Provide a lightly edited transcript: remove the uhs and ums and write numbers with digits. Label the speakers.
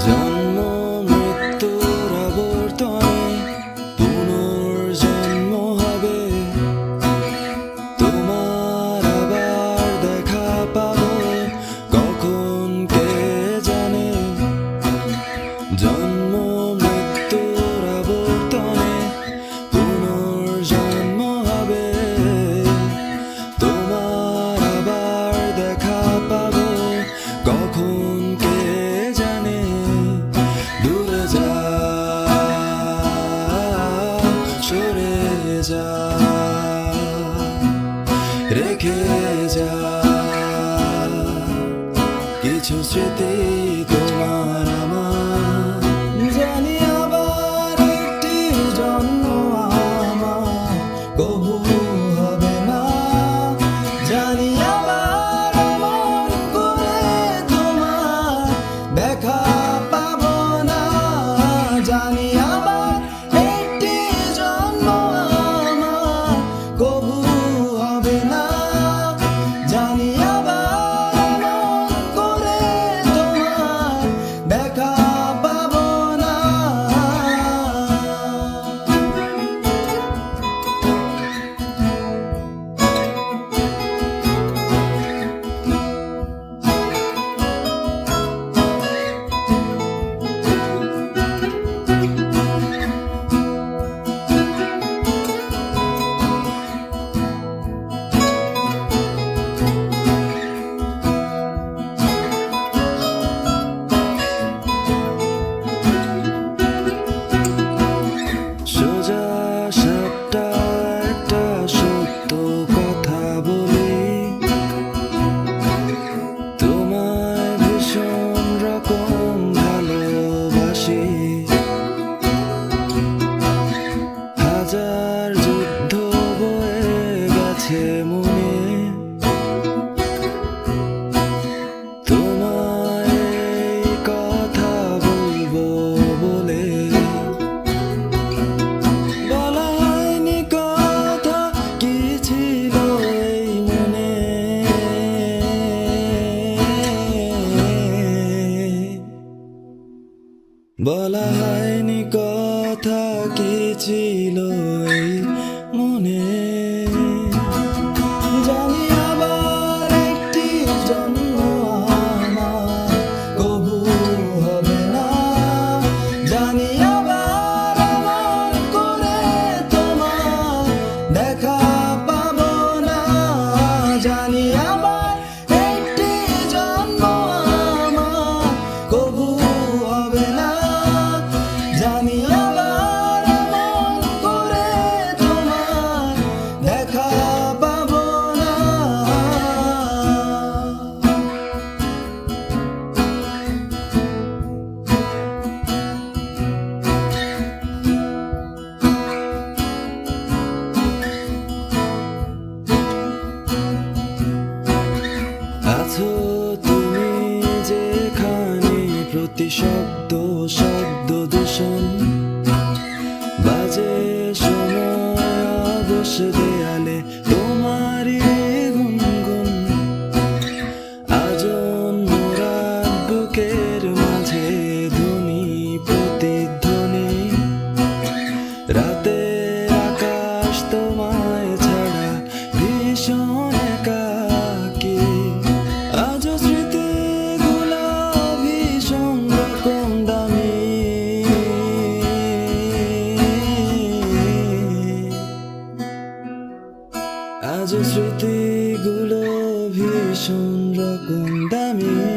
Speaker 1: জন্ম মৃত্যুর আবর্তনে পুনর্জন্ম হবে, তোমার আবার দেখা পাবো কখন কে জানে। জন্ম মৃত্যুর আবর্তনে পুনর্জন্ম হবে, তোমার আবার দেখা পাবো কখন কে জানে। দূরে যা, সরে যা, রেখে যা কিছু স্মৃতি তোমার আমার। জানি আবার একটি জন্ম আমার কবু হবে না, জানি আবার এমন করে তোমার দেখা পাবো না, জানি আবার একটি জন্ম আমার কবু হবে না, জানি আবার এমন করে তোমার দেখা পাবো না। সোজা সাপটা একটা সত্য কথা বলি, তোমায় ভীষণ রকম ভালোবাসি। হাজার যুদ্ধ বয়ে গেছে মনে, তোমায় এই কথা বলবো বলে। বলা হয়নি কথা কি ছিল এই মনে, বলা হয়নি কথা কি ছিল এই মনে। জানি আবার একটি জন্ম আমার কবু হবে না, জানি আবার এমন করে তোমার দেখা পাবো না, জানি আবার একটি জন্ম আমার কবু হবে না, জানি আবার এমন করে তোমার দেখা পাবো না। আছো তুমি যেখানে, প্রতি শব্দ শব্দ দূষণ বাজে সময় অবশ দেয়ালে তোমারই গুনগুন। আজন মোরাদ বুকের মাঝে ধ্বনি প্রতিধ্বনি, রাতের আকাশ তোমায় ছাড়া ভীষণ একাকী। আজও স্মৃতিগুলো ভীষণ রকম দামি, কোন দামি